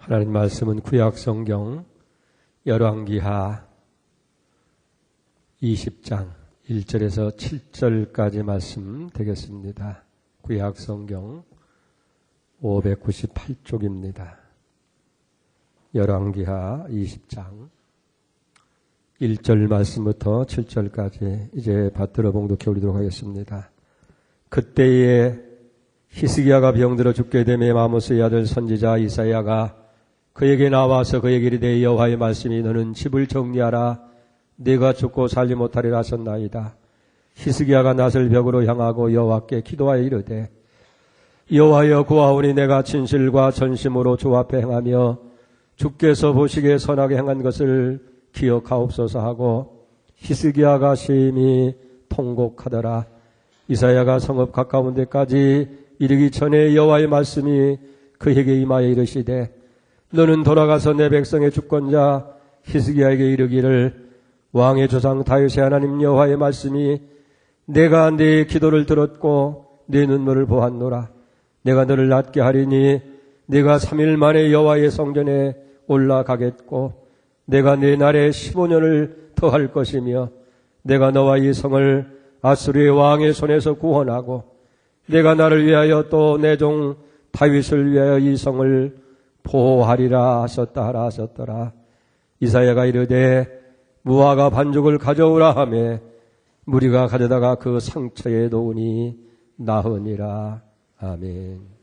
하나님 말씀은 구약성경 열왕기하 20장 1절에서 7절까지 말씀 되겠습니다. 구약성경 598쪽입니다. 열왕기하 20장 1절 말씀부터 7절까지 이제 받들어 봉독해 올리도록 하겠습니다. 그때에 히스기야가 병들어 죽게 되매 아모스의 아들 선지자 이사야가 그에게 나와서 그에게 이르되 여호와의 말씀이 너는 집을 정리하라 네가 죽고 살지 못하리라 하셨나이다. 히스기야가 낫을 벽으로 향하고 여호와께 기도하여 이르되 여호와여 구하오니 내가 진실과 전심으로 주 앞에 행하며 주께서 보시기에 선하게 행한 것을 기억하옵소서 하고 히스기야가 심히 통곡하더라. 이사야가 성읍 가까운 데까지 이르기 전에 여호와의 말씀이 그에게 임하여 이르시되 너는 돌아가서 내 백성의 주권자 히스기야에게 이르기를 왕의 조상 다윗의 하나님 여호와의 말씀이 내가 네 기도를 들었고 네 눈물을 보았노라. 내가 너를 낫게 하리니 네가 3일 만에 여호와의 성전에 올라가겠고 내가 네 날에 15년을 더할 것이며 내가 너와 이 성을 아수르의 왕의 손에서 구원하고 내가 나를 위하여 또 내 종 다윗을 위하여 이 성을 보호하리라 하셨더라. 이사야가 이르되 무화과 반죽을 가져오라 하매 무리가 가져다가 그 상처에 놓으니 나으니라. 아멘.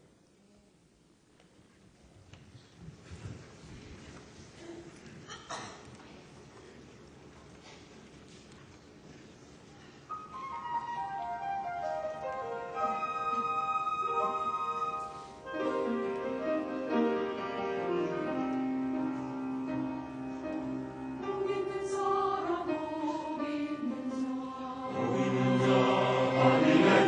아니면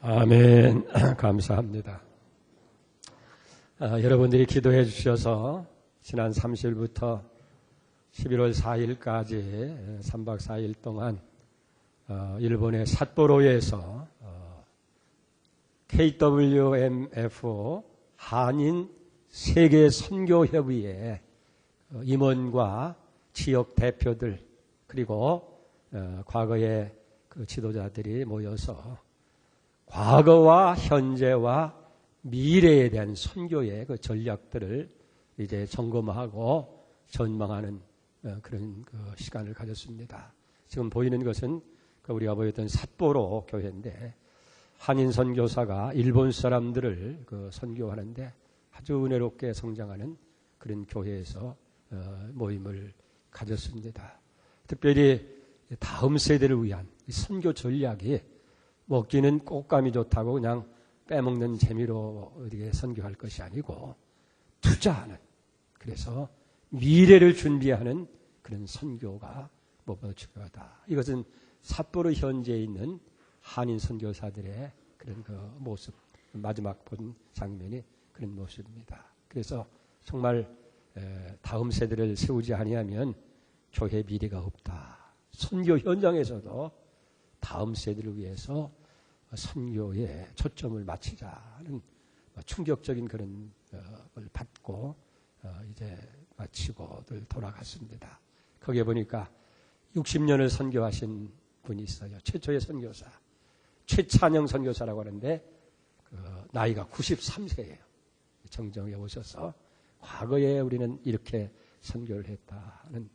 아멘. 감사합니다. 여러분들이 기도해 주셔서 지난 30일부터 11월 4일까지 3박 4일 동안 일본의 삿포로에서 KWMF 한인 세계 선교협의회 임원과 지역 대표들 그리고 과거의 그 지도자들이 모여서 과거와 현재와 미래에 대한 선교의 그 전략들을 이제 점검하고 전망하는 그런 그 시간을 가졌습니다. 지금 보이는 것은 우리가 보였던 삿포로 교회인데 한인 선교사가 일본 사람들을 그 선교하는데 아주 은혜롭게 성장하는 그런 교회에서 모임을 가졌습니다. 특별히 다음 세대를 위한 선교 전략이 먹기는 꽃감이 좋다고 그냥 빼먹는 재미로 어디에 선교할 것이 아니고 투자하는, 그래서 미래를 준비하는 그런 선교가 무엇보다 중요하다. 이것은 삿포로 현재에 있는 한인 선교사들의 그런 그 모습, 마지막 본 장면이 그런 모습입니다. 그래서 정말 다음 세대를 세우지 아니하면 교회 미래가 없다. 선교 현장에서도 다음 세대를 위해서 선교에 초점을 맞추자는 충격적인 그런 걸 받고 이제 마치고들 돌아갔습니다. 거기에 보니까 60년을 선교하신 분이 있어요. 최초의 선교사 최찬영 선교사라고 하는데 나이가 93세예요. 정정에 오셔서 과거에 우리는 이렇게 선교를 했다는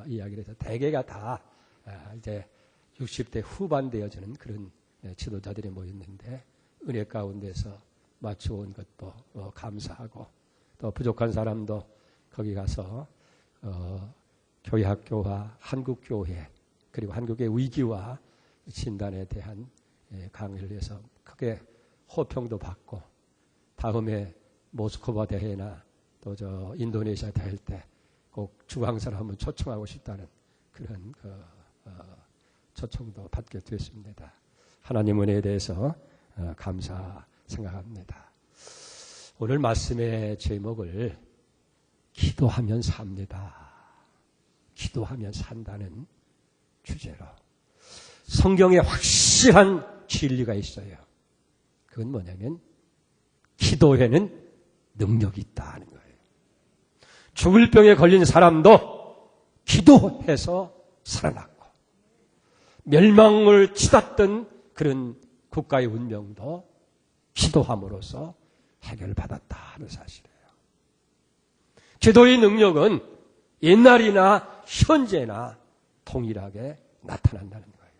이야기를 해서 대개가 다 이제 60대 후반 되어지는 그런 지도자들이 모였는데 은혜 가운데서 맞춰온 것도 감사하고 또 부족한 사람도 거기 가서 교회학교와 한국교회 그리고 한국의 위기와 진단에 대한 강의를 해서 크게 호평도 받고 다음에 모스크바 대회나 또 저 인도네시아 대회 때 꼭 주강사를 한번 초청하고 싶다는 그런 초청도 받게 됐습니다. 하나님 은혜에 대해서 감사 생각합니다. 오늘 말씀의 제목을 기도하면 삽니다. 기도하면 산다는 주제로 성경에 확실한 진리가 있어요. 그건 뭐냐면 기도에는 능력이 있다는 거예요. 죽을 병에 걸린 사람도 기도해서 살아났고 멸망을 치닫던 그런 국가의 운명도 기도함으로써 해결받았다는 사실이에요. 기도의 능력은 옛날이나 현재나 동일하게 나타난다는 거예요.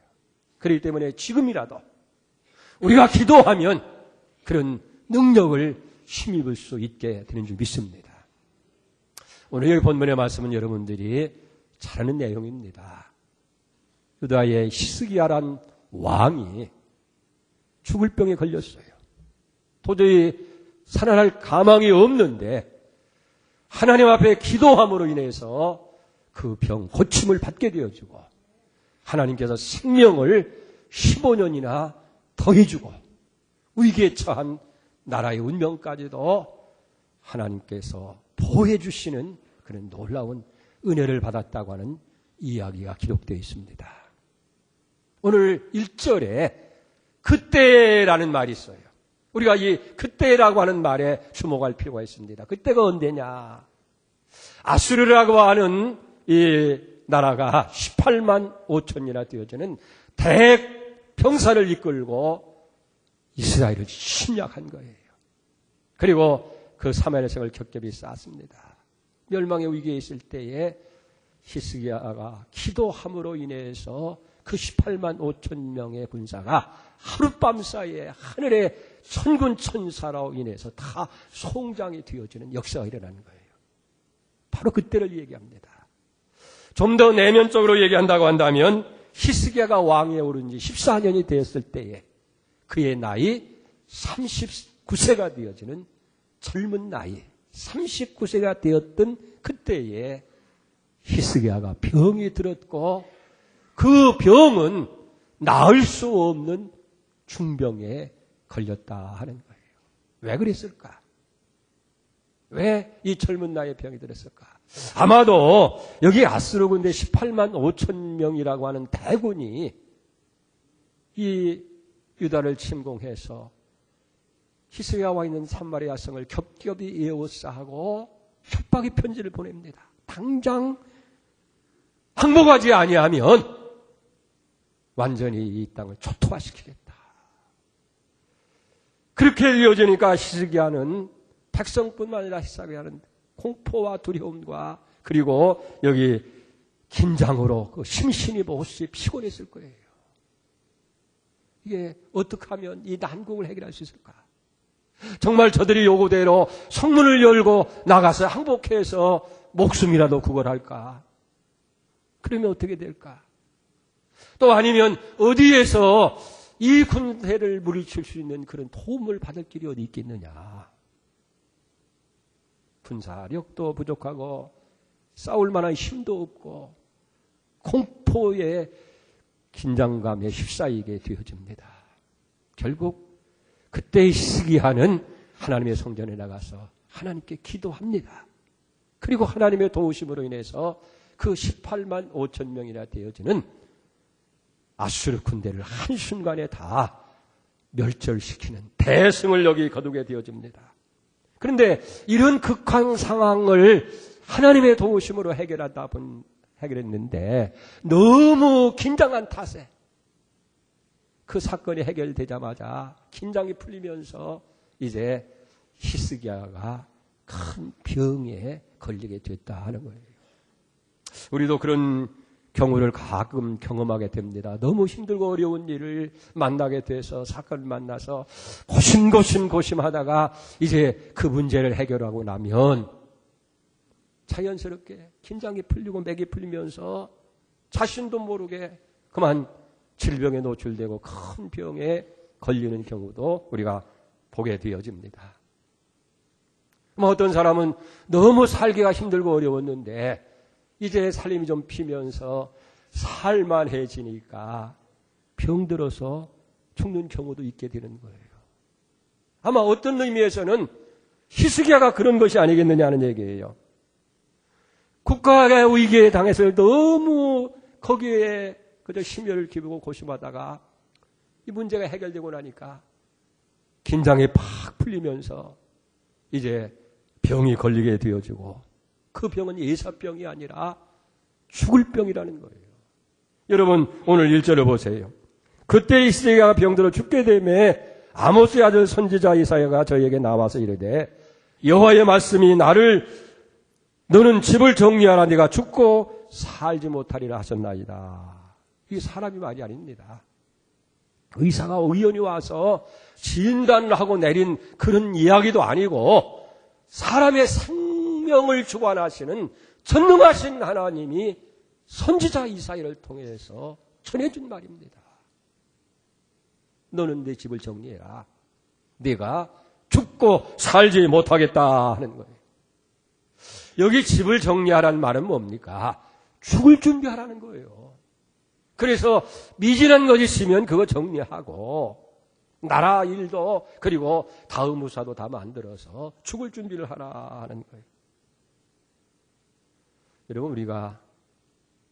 그렇기 때문에 지금이라도 우리가 기도하면 그런 능력을 힘입을 수 있게 되는 줄 믿습니다. 오늘 여기 본문의 말씀은 여러분들이 잘 아는 내용입니다. 유다의 히스기야란 왕이 죽을 병에 걸렸어요. 도저히 살아날 가망이 없는데 하나님 앞에 기도함으로 인해서 그 병 고침을 받게 되어지고 하나님께서 생명을 15년이나 더해주고 위기에 처한 나라의 운명까지도 하나님께서 보호해 주시는 그런 놀라운 은혜를 받았다고 하는 이야기가 기록되어 있습니다. 오늘 1절에 그때라는 말이 있어요. 우리가 이 그때라고 하는 말에 주목할 필요가 있습니다. 그때가 언제냐? 아수르라고 하는 이 나라가 18만 5천이나 되어지는 대병사를 이끌고 이스라엘을 침략한 거예요. 그리고 그 사마리아 성을 겹겹이 쌓았습니다. 멸망의 위기에 있을 때에 히스기야가 기도함으로 인해서 그 18만 5천 명의 군사가 하룻밤 사이에 하늘의 천군 천사로 인해서 다 송장이 되어지는 역사가 일어나는 거예요. 바로 그때를 얘기합니다. 좀 더 내면적으로 얘기한다고 한다면 히스기야가 왕위에 오른 지 14년이 되었을 때에 그의 나이 39세가 되어지는 젊은 나이 39세가 되었던 그때에 히스기야가 병이 들었고 그 병은 나을 수 없는 중병에 걸렸다 하는 거예요. 왜 그랬을까? 왜 이 젊은 나이에 병이 들었을까? 아마도 여기 아수르 군대 18만 5천 명이라고 하는 대군이 이 유다를 침공해서 히스기야와 있는 사마리아 성을 겹겹이 에워싸고 협박의 편지를 보냅니다. 당장 항복하지 아니하면 완전히 이 땅을 초토화시키겠다. 그렇게 이어지니까 히스기야는 백성뿐만 아니라 히스기야는 공포와 두려움과 그리고 여기 긴장으로 그 심신이 몹시 피곤했을 거예요. 이게 어떻게 하면 이 난국을 해결할 수 있을까? 정말 저들이 요구대로 성문을 열고 나가서 항복해서 목숨이라도 구걸할까? 그러면 어떻게 될까? 또 아니면 어디에서 이 군대를 물리칠 수 있는 그런 도움을 받을 길이 어디 있겠느냐? 군사력도 부족하고 싸울 만한 힘도 없고 공포에 긴장감에 휩싸이게 되어집니다. 결국 그때 히스기야는 하나님의 성전에 나가서 하나님께 기도합니다. 그리고 하나님의 도우심으로 인해서 그 18만 5천 명이나 되어지는 아수르 군대를 한순간에 다 멸절시키는 대승을 여기 거두게 되어집니다. 그런데 이런 극한 상황을 하나님의 도우심으로 해결했는데 너무 긴장한 탓에 그 사건이 해결되자마자 긴장이 풀리면서 이제 히스기야가 큰 병에 걸리게 됐다 하는 거예요. 우리도 그런 경우를 가끔 경험하게 됩니다. 너무 힘들고 어려운 일을 만나게 돼서 사건을 만나서 고심하다가 이제 그 문제를 해결하고 나면 자연스럽게 긴장이 풀리고 맥이 풀리면서 자신도 모르게 그만 질병에 노출되고 큰 병에 걸리는 경우도 우리가 보게 되어집니다. 어떤 사람은 너무 살기가 힘들고 어려웠는데 이제 살림이 좀 피면서 살만해지니까 병들어서 죽는 경우도 있게 되는 거예요. 아마 어떤 의미에서는 히스기야가 그런 것이 아니겠느냐 하는 얘기예요. 국가의 위기에 당해서 너무 거기에 그저 심혈을 기울이고 고심하다가 이 문제가 해결되고 나니까 긴장이 팍 풀리면서 이제 병이 걸리게 되어지고 그 병은 예사병이 아니라 죽을 병이라는 거예요. 여러분 오늘 1절을 보세요. 그때 히스기야가 병들어 죽게 되매 아모스의 아들 선지자 이사야가 저에게 나와서 이르되 여호와의 말씀이 너는 집을 정리하라 네가 죽고 살지 못하리라 하셨나이다. 이게 사람이 말이 아닙니다. 의사가 의원이 와서 진단을 하고 내린 그런 이야기도 아니고 사람의 생명을 주관하시는 전능하신 하나님이 선지자 이사야를 통해서 전해준 말입니다. 너는 내 집을 정리해라. 네가 죽고 살지 못하겠다 하는 거예요. 여기 집을 정리하라는 말은 뭡니까? 죽을 준비하라는 거예요. 그래서 미진한 것이 있으면 그거 정리하고 나라 일도 그리고 다음 의사도 다 만들어서 죽을 준비를 하라 하는 거예요. 여러분 우리가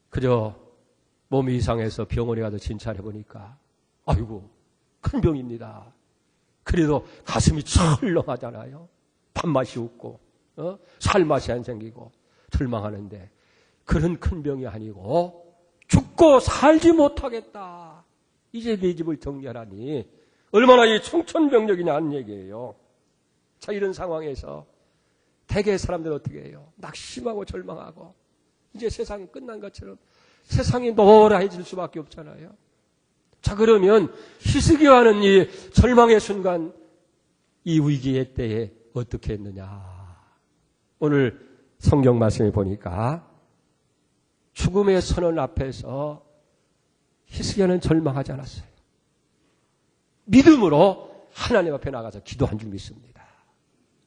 그저 몸이 이상해서 병원에 가서 진찰해 보니까 아이고 큰 병입니다. 그래도 가슴이 철렁하잖아요. 밥맛이 없고 살맛이 안 생기고 절망하는데 그런 큰 병이 아니고 죽고 살지 못하겠다. 이제 내 집을 정리하라니 얼마나 이 청천벽력이냐 하는 얘기예요. 자, 이런 상황에서 대개 사람들은 어떻게 해요? 낙심하고 절망하고 이제 세상이 끝난 것처럼 세상이 노라해질 수밖에 없잖아요. 자, 그러면 히스기야는 이 절망의 순간 이 위기의 때에 어떻게 했느냐. 오늘 성경 말씀에 보니까 죽음의 선언 앞에서 히스기야는 절망하지 않았어요. 믿음으로 하나님 앞에 나가서 기도한 줄 믿습니다.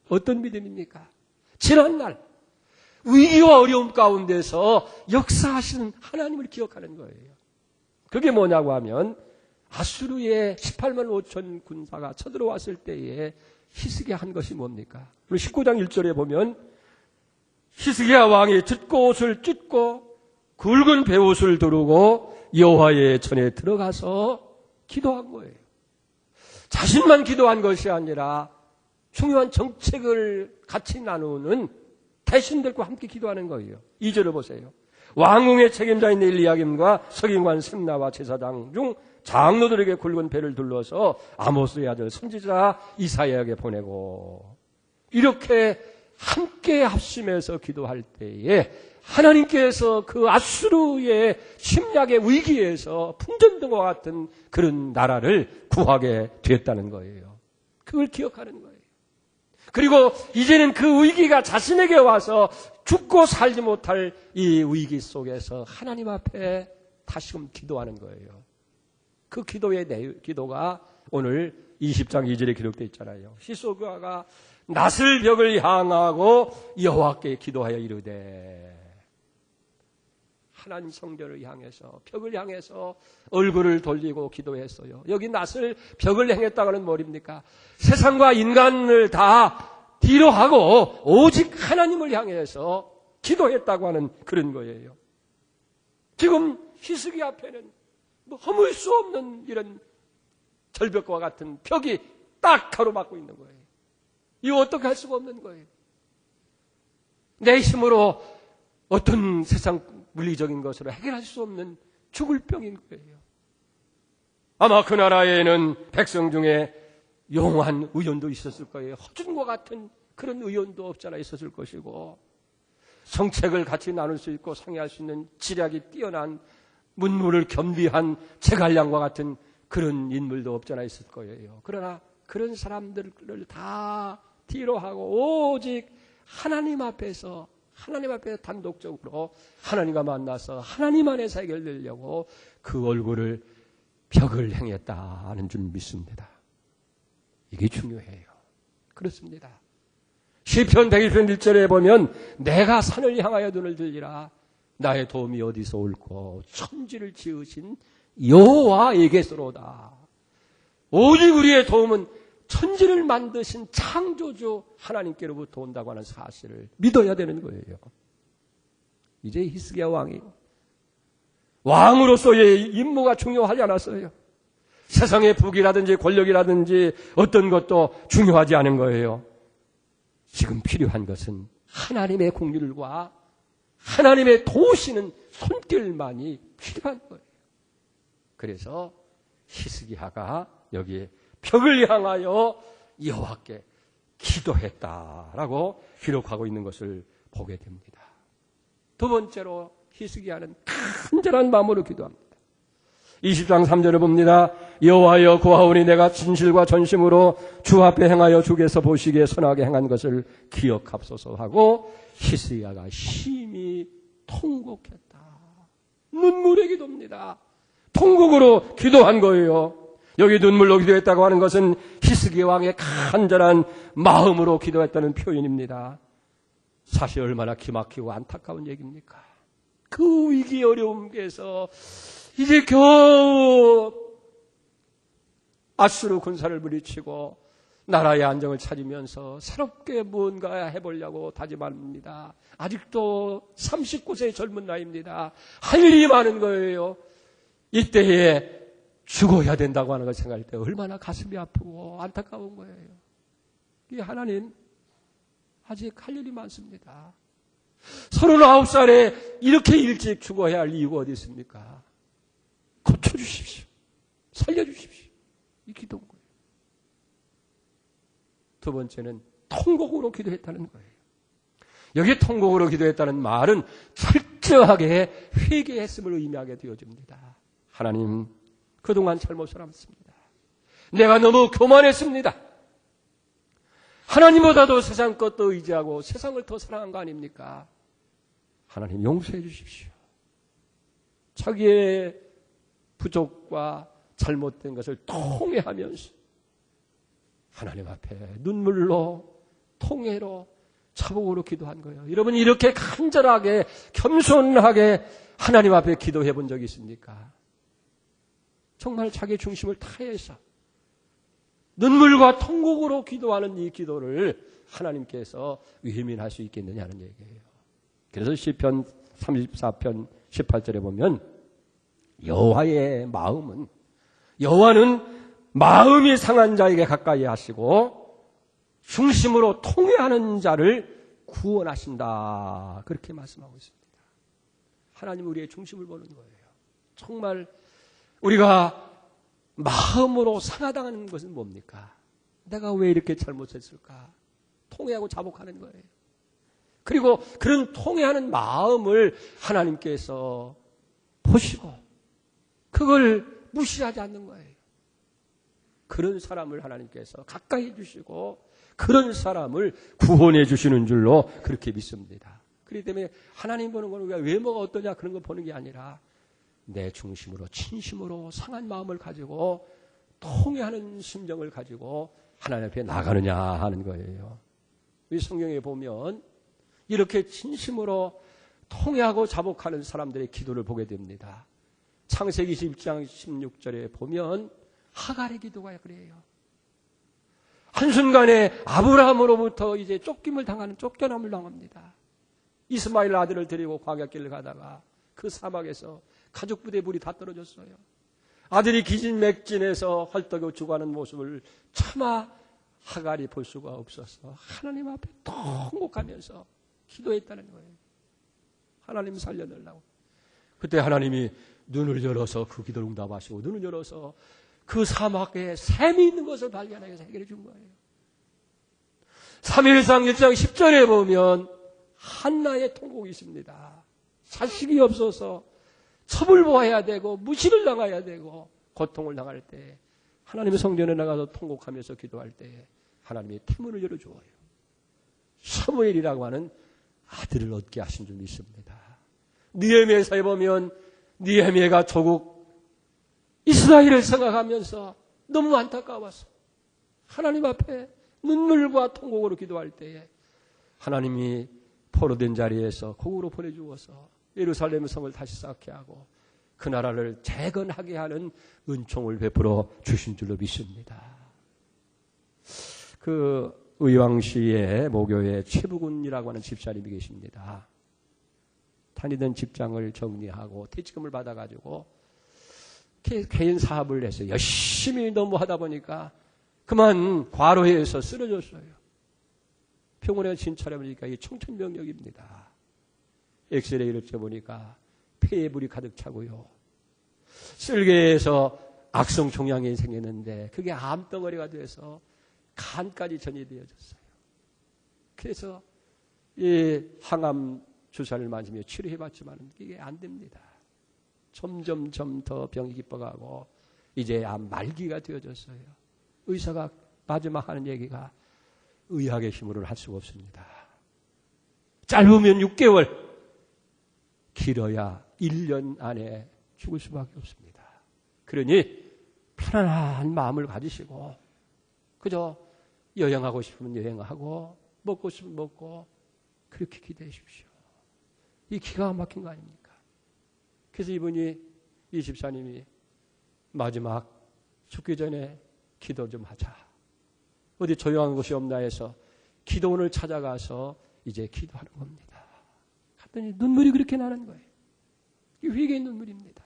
어떤 믿음입니까? 지난날 위기와 어려움 가운데서 역사하시는 하나님을 기억하는 거예요. 그게 뭐냐고 하면 아수르의 18만 5천 군사가 쳐들어왔을 때에 히스기야 한 것이 뭡니까? 19장 1절에 보면 히스기야 왕이 젖꽃을 찢고 굵은 베옷을 두르고 여호와의 전에 들어가서 기도한 거예요. 자신만 기도한 것이 아니라 중요한 정책을 같이 나누는 대신들과 함께 기도하는 거예요. 2절을 보세요. 왕궁의 책임자인 엘리야김과 서기관 셈나와 제사장 중 장로들에게 굵은 배를 둘러서 아모스의 아들 선지자 이사야에게 보내고, 이렇게 함께 합심해서 기도할 때에 하나님께서 그 아수르의 침략의 위기에서 풍전등과 같은 그런 나라를 구하게 됐다는 거예요. 그걸 기억하는 거예요. 그리고 이제는 그 위기가 자신에게 와서 죽고 살지 못할 이 위기 속에서 하나님 앞에 다시금 기도하는 거예요. 그 기도가 오늘 20장 2절에 기록되어 있잖아요. 히스기야가 낫을 벽을 향하고 여호와께 기도하여 이르되, 하나님 성전을 향해서, 벽을 향해서 얼굴을 돌리고 기도했어요. 여기 낫을 벽을 향했다고 하는 말입니까? 세상과 인간을 다 뒤로 하고 오직 하나님을 향해서 기도했다고 하는 그런 거예요. 지금 히스기야 앞에는 허물 수 없는 이런 절벽과 같은 벽이 딱 가로막고 있는 거예요. 이거 어떻게 할 수가 없는 거예요. 내 힘으로 어떤 세상 물리적인 것으로 해결할 수 없는 죽을 병인 거예요. 아마 그 나라에는 백성 중에 용한 의원도 있었을 거예요. 허준과 같은 그런 의원도 없잖아 있었을 것이고, 정책을 같이 나눌 수 있고 상의할 수 있는 지략이 뛰어난 문물을 겸비한 제갈량과 같은 그런 인물도 없잖아 있을 거예요. 그러나 그런 사람들을 다 뒤로 하고 오직 하나님 앞에 단독적으로 하나님과 만나서 하나님 안에서 해결되려고 그 얼굴을 벽을 향했다는 줄 믿습니다. 이게 중요해요. 그렇습니다. 시편 101편 1절에 보면 내가 산을 향하여 눈을 들리라. 나의 도움이 어디서 올꼬? 천지를 지으신 여호와에게서로다. 오직 우리의 도움은 천지를 만드신 창조주 하나님께로부터 온다고 하는 사실을 믿어야 되는 거예요. 이제 히스기야 왕으로서의 임무가 중요하지 않았어요. 세상의 부귀라든지 권력이라든지 어떤 것도 중요하지 않은 거예요. 지금 필요한 것은 하나님의 공율과 하나님의 도우시는 손길만이 필요한 거예요. 그래서 히스기야가 여기에 벽을 향하여 여호와께 기도했다라고 기록하고 있는 것을 보게 됩니다. 두 번째로 히스기야는 간절한 마음으로 기도합니다. 20장 3절을 봅니다. 여호와여 구하오니 내가 진실과 전심으로 주 앞에 행하여 주께서 보시기에 선하게 행한 것을 기억합소서 하고 히스기야가 심히 통곡했다. 눈물의 기도입니다. 통곡으로 기도한 거예요. 여기 눈물로 기도했다고 하는 것은 히스기야 왕의 간절한 마음으로 기도했다는 표현입니다. 사실 얼마나 기막히고 안타까운 얘기입니까? 그 위기 어려움에서 이제 겨우 아수르 군사를 물리치고 나라의 안정을 찾으면서 새롭게 뭔가 해보려고 다짐합니다. 아직도 39세의 젊은 나이입니다. 할 일이 많은 거예요. 이때에 죽어야 된다고 하는 걸 생각할 때 얼마나 가슴이 아프고 안타까운 거예요. 이 하나님 아직 할 일이 많습니다. 39살에 이렇게 일찍 죽어야 할 이유가 어디 있습니까? 고쳐주십시오. 살려주십시오. 이 기도인 거예요. 두 번째는 통곡으로 기도했다는 거예요. 여기 통곡으로 기도했다는 말은 철저하게 회개했음을 의미하게 되어집니다. 하나님, 그동안 잘못을 했습니다. 내가 너무 교만했습니다. 하나님보다도 세상 것도 의지하고 세상을 더 사랑한 거 아닙니까? 하나님 용서해 주십시오. 자기의 부족과 잘못된 것을 통회하면서 하나님 앞에 눈물로 통회로 차복으로 기도한 거예요. 여러분 이렇게 간절하게 겸손하게 하나님 앞에 기도해 본 적이 있습니까? 정말 자기 중심을 다해서 눈물과 통곡으로 기도하는 이 기도를 하나님께서 외면할 수 있겠느냐는 얘기예요. 그래서 시편 34편 18절에 보면 여호와의 마음은, 여호와는 마음이 상한 자에게 가까이 하시고 중심으로 통회하는 자를 구원하신다. 그렇게 말씀하고 있습니다. 하나님 우리의 중심을 보는 거예요. 정말 우리가 마음으로 상하당하는 것은 뭡니까? 내가 왜 이렇게 잘못했을까? 통회하고 자복하는 거예요. 그리고 그런 통회하는 마음을 하나님께서 보시고 그걸 무시하지 않는 거예요. 그런 사람을 하나님께서 가까이 해주시고 그런 사람을 구원해 주시는 줄로 그렇게 믿습니다. 그렇기 때문에 하나님 보는 건 우리가 외모가 어떠냐 그런 거 보는 게 아니라 내 중심으로 진심으로 상한 마음을 가지고 통회하는 심정을 가지고 하나님 앞에 나가느냐 하는 거예요. 우리 성경에 보면 이렇게 진심으로 통회하고 자복하는 사람들의 기도를 보게 됩니다. 창세기 21장 16절에 보면 하갈의 기도가 그래요. 한순간에 아브라함으로부터 이제 쫓김을 당하는 쫓겨남을 당합니다. 이스마엘 아들을 데리고 광야길을 가다가 그 사막에서 가죽 부대 불이 다 떨어졌어요. 아들이 기진맥진해서 헐떡여 죽어가는 모습을 차마 하갈이 볼 수가 없어서 하나님 앞에 통곡하면서 기도했다는 거예요. 하나님 살려달라고. 그때 하나님이 눈을 열어서 그 기도를 응답하시고 눈을 열어서 그 사막에 샘이 있는 것을 발견하게 해서 해결해 준 거예요. 3일상 1장 10절에 보면 한나의 통곡이 있습니다. 자식이 없어서 처벌보아야 되고 무시를 당해야 되고 고통을 당할 때 하나님의 성전에 나가서 통곡하면서 기도할 때 하나님이 태문을 열어주어요. 사무엘이라고 하는 아들을 얻게 하신 줄 믿습니다. 느헤미야서에 보면 느헤미야가 조국 이스라엘을 생각하면서 너무 안타까워서 하나님 앞에 눈물과 통곡으로 기도할 때에 하나님이 포로된 자리에서 곡으로 보내주어서 예루살렘 성을 다시 쌓게 하고 그 나라를 재건하게 하는 은총을 베풀어 주신 줄로 믿습니다. 그 의왕시의 모교의 최부군이라고 하는 집사님이 계십니다. 다니던 직장을 정리하고 퇴직금을 받아가지고 개인 사업을 해서 열심히 너무 하다 보니까 그만 과로해서 쓰러졌어요. 병원에 진찰해보니까 이 청천벽력입니다. 엑스레이를 쳐보니까 폐에 물이 가득 차고요. 쓸개에서 악성 종양이 생겼는데 그게 암덩어리가 돼서 간까지 전이되어졌어요. 그래서 이 항암 주사를 맞으며 치료해봤지만 이게 안 됩니다. 점점 더 병이 깊어가고 이제 암 말기가 되어졌어요. 의사가 마지막 하는 얘기가 의학의 힘으로는 할 수가 없습니다. 짧으면 6개월, 길어야 1년 안에 죽을 수밖에 없습니다. 그러니 편안한 마음을 가지시고 그저 여행하고 싶으면 여행하고 먹고 싶으면 먹고 그렇게 기도해 주십시오. 이 기가 막힌 거 아닙니까? 그래서 이 집사님이 마지막 죽기 전에 기도 좀 하자. 어디 조용한 곳이 없나 해서 기도원을 찾아가서 이제 기도하는 겁니다. 갔더니 눈물이 그렇게 나는 거예요. 이 회개의 눈물입니다.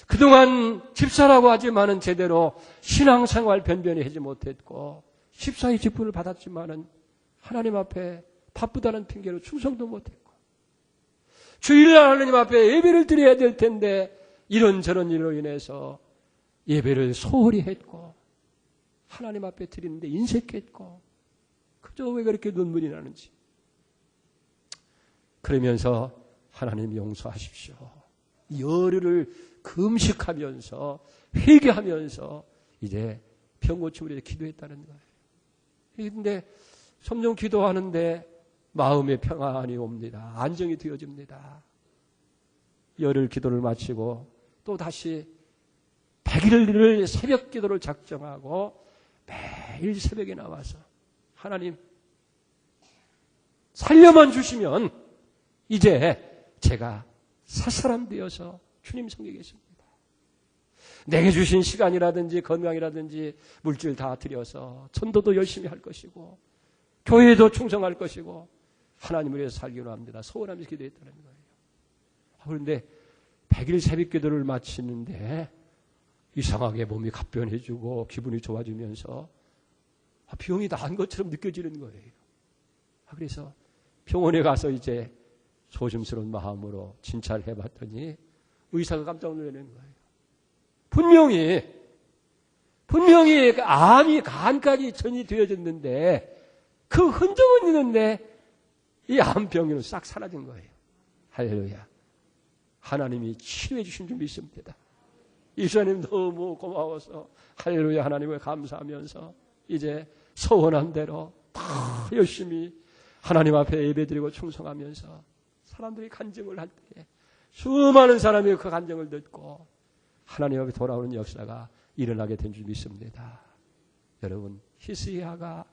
그동안 집사라고 하지만은 제대로 신앙생활 변변히 하지 못했고 집사의 직분을 받았지만은 하나님 앞에 바쁘다는 핑계로 충성도 못했고 주일날 하나님 앞에 예배를 드려야 될 텐데 이런저런 일로 인해서 예배를 소홀히 했고 하나님 앞에 드리는데 인색했고 그저 왜 그렇게 눈물이 나는지 그러면서 하나님 용서하십시오. 열흘을 금식하면서 회개하면서 이제 병고침을 위해서 기도했다는 거예요. 그런데 점점 기도하는데 마음의 평안이 옵니다. 안정이 되어집니다. 열흘 기도를 마치고 또 다시 100일을 새벽 기도를 작정하고 매일 새벽에 나와서 하나님 살려만 주시면 이제 제가 살 사람 되어서 주님 섬기겠습니다. 내게 주신 시간이라든지 건강이라든지 물질 다 들여서 전도도 열심히 할 것이고 교회도 충성할 것이고 하나님을 위해서 살기로 합니다. 소원하면서 기도했다는 거예요. 그런데 100일 새벽기도를 마치는데 이상하게 몸이 갑변해지고 기분이 좋아지면서 병이 나은 것처럼 느껴지는 거예요. 그래서 병원에 가서 이제 조심스러운 마음으로 진찰을 해봤더니 의사가 깜짝 놀라는 거예요. 분명히 암이 간까지 전이 되어졌는데 그 흔적은 있는데 이 암병은 싹 사라진 거예요. 할렐루야. 하나님이 치료해 주신 줄 믿습니다. 이수님 너무 고마워서 할렐루야 하나님을 감사하면서 이제 소원한 대로 다 열심히 하나님 앞에 예배드리고 충성하면서 사람들이 간증을 할 때 수많은 사람이 그 간증을 듣고 하나님 앞에 돌아오는 역사가 일어나게 된 줄 믿습니다. 여러분, 히스기야가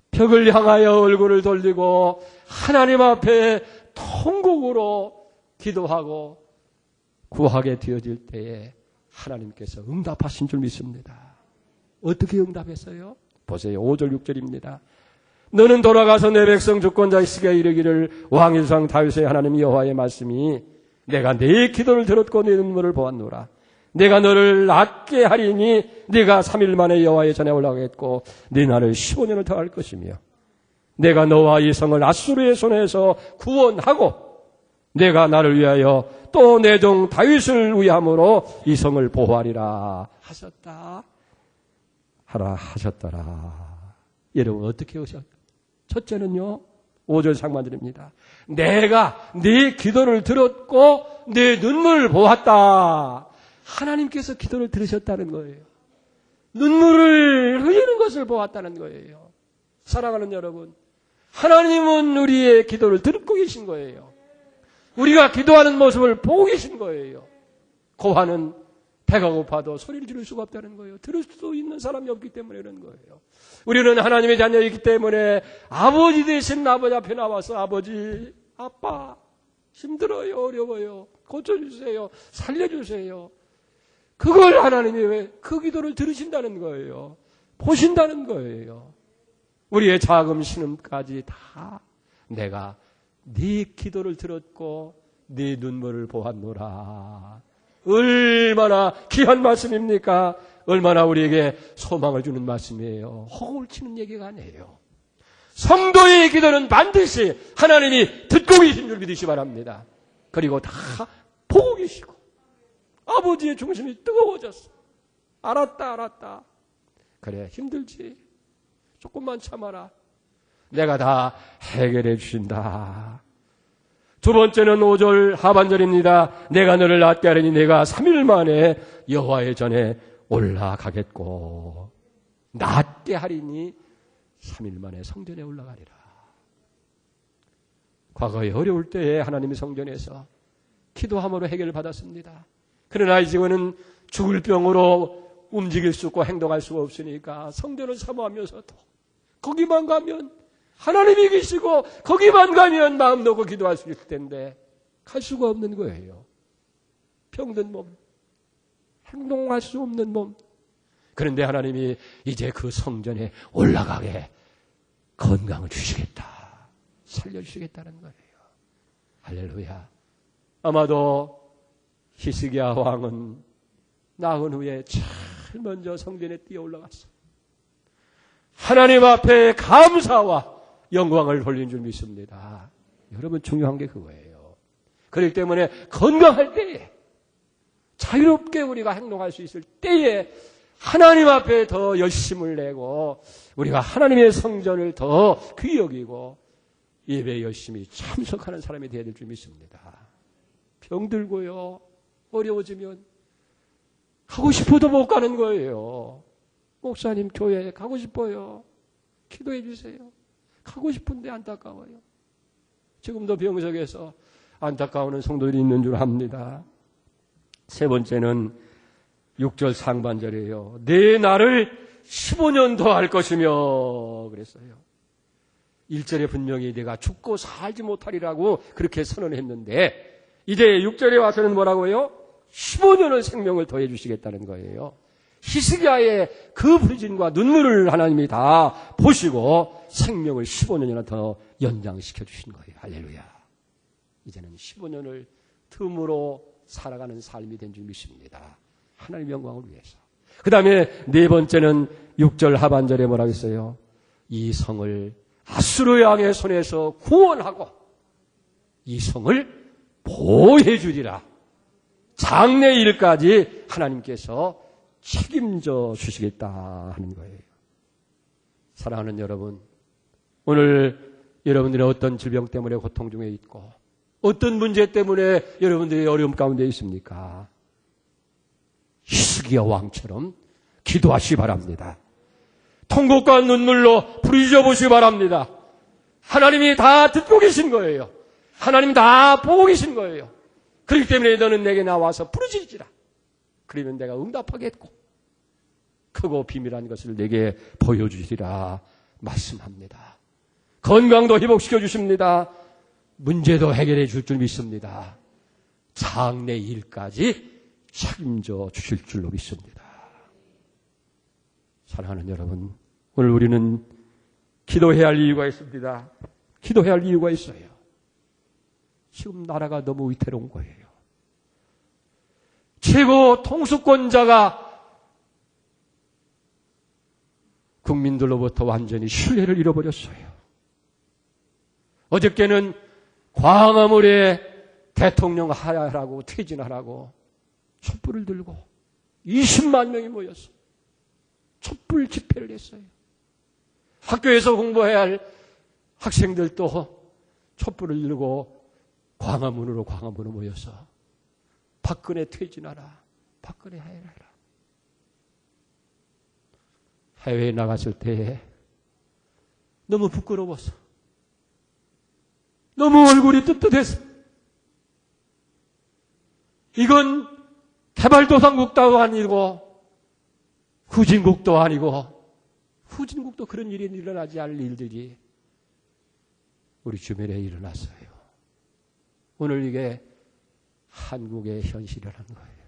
벽을 향하여 얼굴을 돌리고 하나님 앞에 통곡으로 기도하고 구하게 되어질 때에 하나님께서 응답하신 줄 믿습니다. 어떻게 응답했어요? 보세요. 5절 6절입니다. 너는 돌아가서 내 백성 주권자 히스기야에 이르기를 왕일상 다윗의 하나님 여호와의 말씀이 내가 네 기도를 들었고 네 눈물을 보았노라. 내가 너를 낫게 하리니 네가 3일 만에 여호와의 전에 올라가겠고 네 날을 15년을 더할 것이며 내가 너와 이 성을 아수르의 손에서 구원하고 내가 나를 위하여 또 내 종 다윗을 위함으로 이 성을 보호하리라 하셨다. 하라 하셨더라. 여러분 어떻게 하셨다? 첫째는요. 5절 상반절입니다. 내가 네 기도를 들었고 네 눈물을 보았다. 하나님께서 기도를 들으셨다는 거예요. 눈물을 흘리는 것을 보았다는 거예요. 사랑하는 여러분, 하나님은 우리의 기도를 듣고 계신 거예요. 우리가 기도하는 모습을 보고 계신 거예요. 고아는 배가 고파도 소리를 지를 수가 없다는 거예요. 들을 수 있는 사람이 없기 때문에 그런 거예요. 우리는 하나님의 자녀이기 때문에 아버지 되신 아버지 앞에 나와서 아버지, 아빠 힘들어요, 어려워요, 고쳐주세요, 살려주세요. 그걸 하나님이 왜 그 기도를 들으신다는 거예요. 보신다는 거예요. 우리의 자금 신음까지 다 내가 네 기도를 들었고 네 눈물을 보았노라. 얼마나 귀한 말씀입니까? 얼마나 우리에게 소망을 주는 말씀이에요. 허공을 치는 얘기가 아니에요. 성도의 기도는 반드시 하나님이 듣고 계신 줄 믿으시 바랍니다. 그리고 다 보고 계시고 아버지의 중심이 뜨거워졌어. 알았다. 그래, 힘들지. 조금만 참아라. 내가 다 해결해 주신다. 두 번째는 5절 하반절입니다. 내가 너를 낫게 하리니 내가 3일 만에 여호와의 전에 올라가겠고 낫게 하리니 3일 만에 성전에 올라가리라. 과거에 어려울 때에 하나님이 성전에서 기도함으로 해결을 받았습니다. 그러나 이제는 죽을 병으로 움직일 수 없고 행동할 수가 없으니까 성전을 사모하면서도 거기만 가면 하나님이 계시고 거기만 가면 마음 놓고 기도할 수 있을 텐데 갈 수가 없는 거예요. 병든 몸, 행동할 수 없는 몸. 그런데 하나님이 이제 그 성전에 올라가게 건강을 주시겠다. 살려주시겠다는 거예요. 할렐루야. 아마도 히스기야 왕은 나은 후에 제일 먼저 성전에 뛰어 올라갔어. 하나님 앞에 감사와 영광을 돌린 줄 믿습니다. 여러분 중요한 게 그거예요. 그렇기 때문에 건강할 때에 자유롭게 우리가 행동할 수 있을 때에 하나님 앞에 더 열심을 내고 우리가 하나님의 성전을 더 귀히 여기고 예배에 열심히 참석하는 사람이 되어야 될 줄 믿습니다. 병들고요. 어려워지면 가고 싶어도 못 가는 거예요. 목사님 교회에 가고 싶어요. 기도해 주세요. 가고 싶은데 안타까워요. 지금도 병석에서 안타까워하는 성도들이 있는 줄 압니다. 세 번째는 6절 상반절이에요. 내 날을 15년 더 할 것이며 그랬어요. 1절에 분명히 내가 죽고 살지 못하리라고 그렇게 선언했는데 이제 6절에 와서는 뭐라고요? 15년의 생명을 더해 주시겠다는 거예요. 히스기야의 그 부르짖음과 눈물을 하나님이 다 보시고 생명을 15년이나 더 연장시켜 주신 거예요. 할렐루야. 이제는 15년을 틈으로 살아가는 삶이 된 줄 믿습니다. 하나님의 영광을 위해서. 그 다음에 네 번째는 6절 하반절에 뭐라고 했어요? 이 성을 아수르 왕의 손에서 구원하고 이 성을 보호해 주리라. 장래일까지 하나님께서 책임져 주시겠다 하는 거예요. 사랑하는 여러분, 오늘 여러분들이 어떤 질병 때문에 고통 중에 있고 어떤 문제 때문에 여러분들이 어려움 가운데 있습니까? 히스기야 왕처럼 기도하시기 바랍니다. 통곡과 눈물로 부르짖어 보시기 바랍니다. 하나님이 다 듣고 계신 거예요. 하나님이 다 보고 계신 거예요. 그렇기 때문에 너는 내게 나와서 부르짖으라. 그러면 내가 응답하겠고 크고 비밀한 것을 내게 보여주시리라 말씀합니다. 건강도 회복시켜 주십니다. 문제도 해결해 줄 줄 믿습니다. 장래 일까지 책임져 주실 줄로 믿습니다. 사랑하는 여러분, 오늘 우리는 기도해야 할 이유가 있습니다. 기도해야 할 이유가 있어요. 지금 나라가 너무 위태로운 거예요. 최고 통수권자가 국민들로부터 완전히 신뢰를 잃어버렸어요. 어저께는 광화문에 대통령 하야하라고 퇴진하라고 촛불을 들고 20만 명이 모였어. 촛불 집회를 했어요. 학교에서 공부해야 할 학생들도 촛불을 들고 광화문으로 모여서 박근혜 퇴진하라. 박근혜 하야하라. 해외에 나갔을 때 너무 부끄러웠어. 너무 얼굴이 떳떳했어. 이건 개발도상국도 아니고 후진국도 아니고 후진국도 그런 일이 일어나지 않을 일들이 우리 주변에 일어났어요. 오늘 이게 한국의 현실이라는 거예요.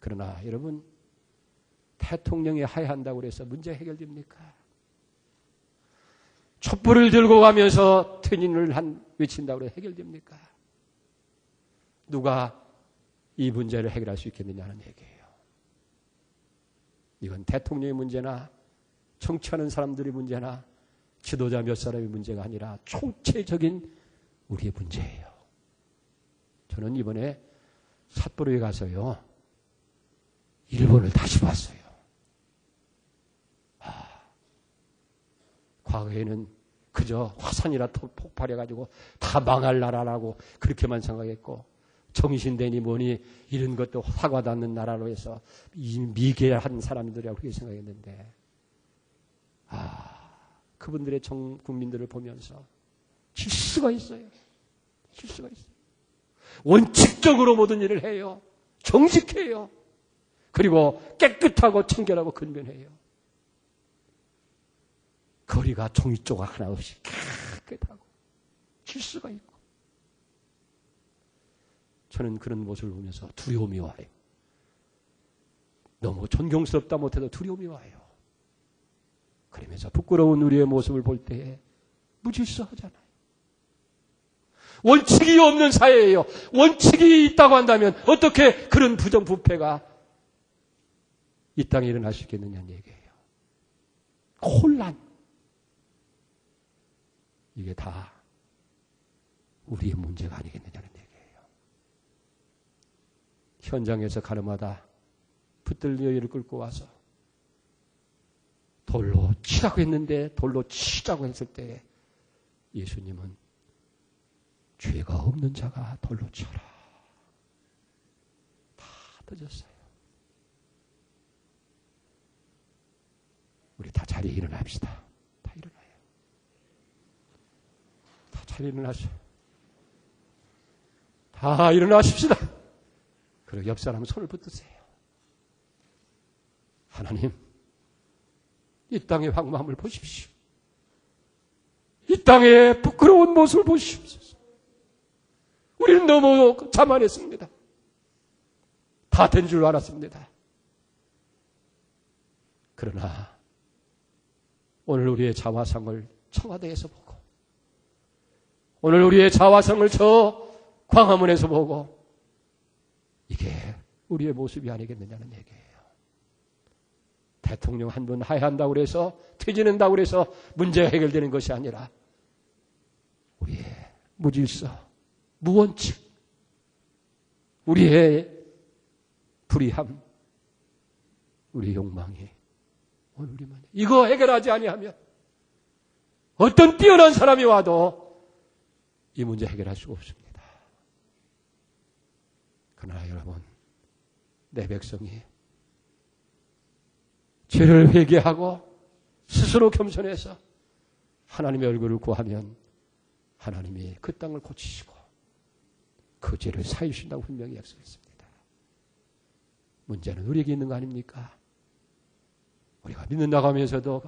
그러나 여러분, 대통령이 하야한다고 해서 문제 해결됩니까? 촛불을 들고 가면서 퇴진을 외친다고 해서 해결됩니까? 누가 이 문제를 해결할 수 있겠느냐는 얘기예요. 이건 대통령의 문제나 정치하는 사람들의 문제나 지도자 몇 사람의 문제가 아니라 총체적인 우리의 문제예요. 저는 이번에 삿포로에 가서요, 일본을 다시 봤어요. 과거에는 그저 화산이라 폭발해가지고 다 망할 나라라고 그렇게만 생각했고, 정신되니 뭐니 이런 것도 사과도 않는 나라로 해서 미개한 사람들이라고 그렇게 생각했는데, 그분들의 국민들을 보면서 질서가 있어요. 질서가 있어요. 원칙적으로 모든 일을 해요. 정직해요. 그리고 깨끗하고 청결하고 근면해요. 거리가 종이 조각 하나 없이 깨끗하고 질서가 있고. 저는 그런 모습을 보면서 두려움이 와요. 너무 존경스럽다 못해도 두려움이 와요. 그러면서 부끄러운 우리의 모습을 볼 때에 무질서하잖아요. 원칙이 없는 사회예요. 원칙이 있다고 한다면 어떻게 그런 부정부패가 이 땅에 일어날 수 있겠느냐는 얘기예요. 혼란. 이게 다 우리의 문제가 아니겠느냐는 얘기예요. 현장에서 가늠하다 붙들 여인을 끌고 와서 돌로 치라고 했는데 돌로 치자고 했을 때 예수님은 죄가 없는 자가 돌로 쳐라. 다 터졌어요. 우리 다 자리에 일어납시다. 다 일어나요. 다 자리에 일어나시오. 다 일어나십시다. 그리고 옆 사람 손을 붙드세요. 하나님, 이 땅의 황망함을 보십시오. 이 땅의 부끄러운 모습을 보십시오. 우리는 너무 자만했습니다. 다 된 줄 알았습니다. 그러나 오늘 우리의 자화상을 청와대에서 보고, 오늘 우리의 자화상을 저 광화문에서 보고, 이게 우리의 모습이 아니겠느냐는 얘기예요. 대통령 한 분 하야한다고 그래서, 퇴진한다고 그래서 문제가 해결되는 것이 아니라 우리의 무질서, 무원칙, 우리의 불의함, 우리의 욕망이 오늘 우리만 이거 해결하지 아니하면 어떤 뛰어난 사람이 와도 이 문제 해결할 수가 없습니다. 그러나 여러분, 내 백성이 죄를 회개하고 스스로 겸손해서 하나님의 얼굴을 구하면 하나님이 그 땅을 고치시고 그 죄를 사해 주신다고 분명히 약속했습니다. 문제는 우리에게 있는 거 아닙니까? 우리가 믿는다고 하면서도,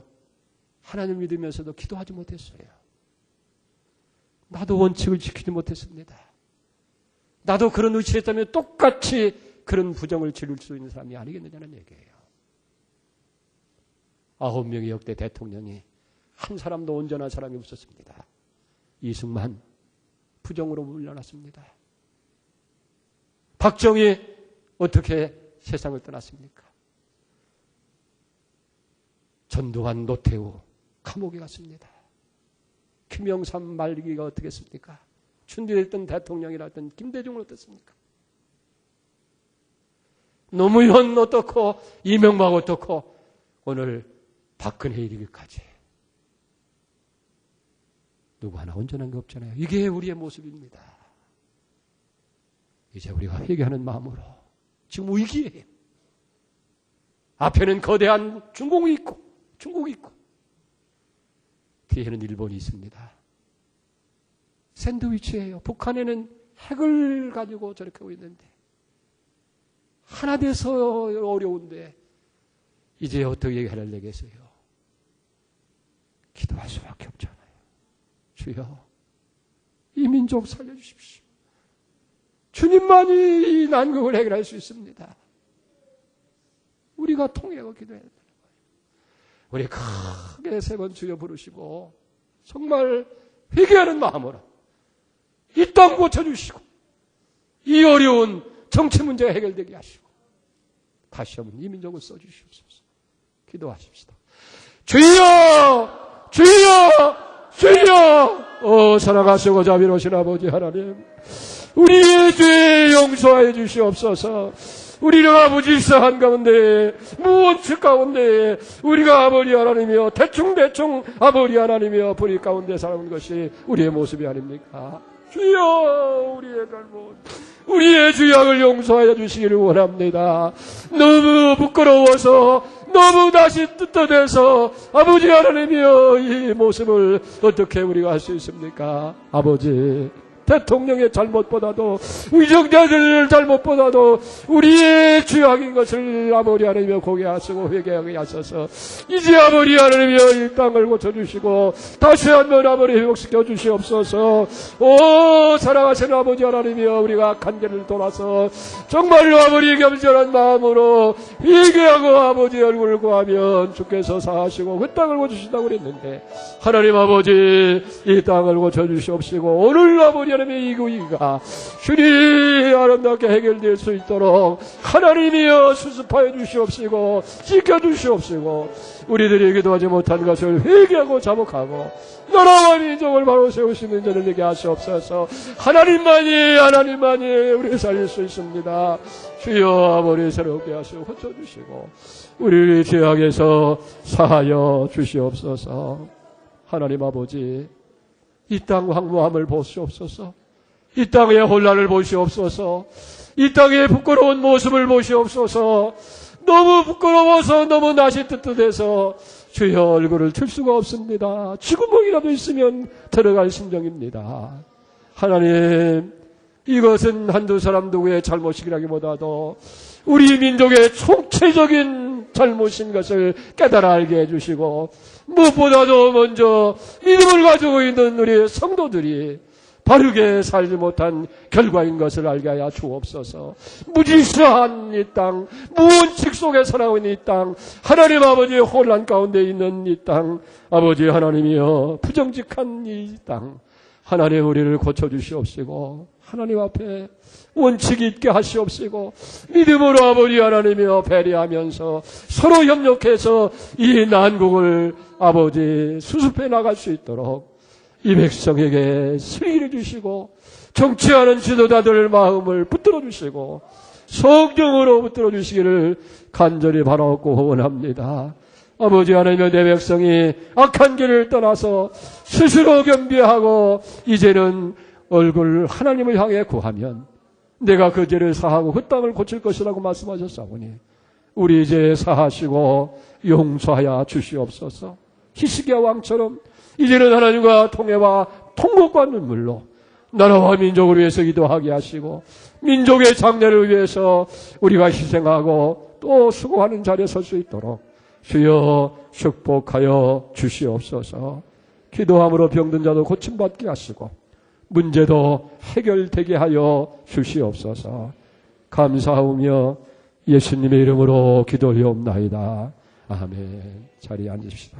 하나님을 믿으면서도 기도하지 못했어요. 나도 원칙을 지키지 못했습니다. 나도 그런 의치를 했다면 똑같이 그런 부정을 지를 수 있는 사람이 아니겠느냐는 얘기예요. 9명의 역대 대통령이 한 사람도 온전한 사람이 없었습니다. 이승만 부정으로 물러났습니다. 박정희 어떻게 세상을 떠났습니까? 전두환, 노태우 감옥에 갔습니다. 김영삼 말기가 어떻게 했습니까? 춘추됐던 대통령이라던 김대중은 어떻습니까? 노무현 어떻고, 이명박 어떻고, 오늘 박근혜 이르기까지 누구 하나 온전한 게 없잖아요. 이게 우리의 모습입니다. 이제 우리가 회개하는 마음으로, 지금 위기예요. 앞에는 거대한 중국이 있고 뒤에는 일본이 있습니다. 샌드위치예요. 북한에는 핵을 가지고 저렇게 하고 있는데, 하나 돼서 어려운데 이제 어떻게 해결되겠어요? 기도할 수밖에 없잖아요. 주여, 이 민족 살려주십시오. 주님만이 이 난국을 해결할 수 있습니다. 우리가 통해서 기도해야 되는 거예요. 우리 크게 3번 주여 부르시고 정말 회개하는 마음으로 이 땅 고쳐주시고 이 어려운 정치 문제가 해결되게 하시고 다시 한번 이 민족을 써주시옵소서. 기도하십시다. 주여! 주여! 주여! 사랑하시고 자비로우신 아버지 하나님, 우리의 죄 용서하여 주시옵소서. 우리가 무질서한 가운데, 무원칙 가운데, 우리가 아버지 하나님이여 대충 아버지 하나님이여 불의 가운데 살아온 것이 우리의 모습이 아닙니까? 주여, 우리의 잘못, 우리의 죄악을 용서하여 주시기를 원합니다. 너무 부끄러워서, 너무 다시 뜯어내서 아버지 하나님이여 이 모습을 어떻게 우리가 할 수 있습니까? 아버지, 대통령의 잘못보다도, 위정자들 잘못보다도 우리의 죄악인 것을 아버지 하나님이여 고개하시고 회개하게 하셔서 이제 아버지 하나님이여 이 땅을 고쳐주시고 다시 한번 아버지 회복시켜 주시옵소서. 사랑하시는 아버지 하나님이여, 우리가 악한 길을 돌아서 정말로 아버지 겸손한 마음으로 회개하고 아버지 얼굴을 구하면 주께서 사하시고 그 땅을 고쳐주신다고 그랬는데, 하나님 아버지 이 땅을 고쳐주시옵시고 오늘 아버지 하나님의 이 위기가 주님 아름답게 해결될 수 있도록 하나님이여 수습하여 주시옵시고 지켜주시옵시고 우리들이 기도하지 못한 것을 회개하고 자복하고 나라와 민족을 바로 세우시는 자를 되게 하시옵소서. 하나님만이 우리를 살릴 수 있습니다. 주여 아버지 새롭게 하시고 고쳐주시고 우리를 죄악에서 사하여 주시옵소서. 하나님 아버지, 이 땅 황무함을 보시옵소서. 이 땅의 혼란을 보시옵소서. 이 땅의 부끄러운 모습을 보시옵소서. 너무 부끄러워서 너무 낯이 뜨뜻해서 주여 얼굴을 들 수가 없습니다. 쥐구멍이라도 있으면 들어갈 심정입니다. 하나님, 이것은 한두 사람 누구의 잘못이라기보다도 우리 민족의 총체적인 잘못인 것을 깨달아 알게 해주시고 무엇보다도 먼저 믿음을 가지고 있는 우리 성도들이 바르게 살지 못한 결과인 것을 알게 하여 주옵소서. 무질서한 이 땅, 무원칙 속에 살아가고 있는 이 땅, 하나님 아버지의 혼란 가운데 있는 이 땅, 아버지 하나님이여 부정직한 이 땅, 하나님 우리를 고쳐주시옵시고 하나님 앞에 원칙 있게 하시옵시고 믿음으로 아버지 하나님이여 배려하면서 서로 협력해서 이 난국을 아버지 수습해 나갈 수 있도록 이 백성에게 슬기를 주시고 정치하는 지도자들 마음을 붙들어 주시고 성령으로 붙들어 주시기를 간절히 바라고 원합니다. 아버지 하나님의 내 백성이 악한 길을 떠나서 스스로 겸비하고 이제는 얼굴 하나님을 향해 구하면 내가 그 죄를 사하고 그 땅을 고칠 것이라고 말씀하셨사오니 우리 이제 사하시고 용서하여 주시옵소서. 히스기야 왕처럼 이제는 하나님과 통회와 통곡과 눈물로 나라와 민족을 위해서 기도하게 하시고 민족의 장래를 위해서 우리가 희생하고 또 수고하는 자리에 설 수 있도록 주여 축복하여 주시옵소서. 기도함으로 병든 자도 고침받게 하시고 문제도 해결되게 하여 주시옵소서. 감사하며 예수님의 이름으로 기도하옵나이다. 아멘. 자리에 앉으십시다.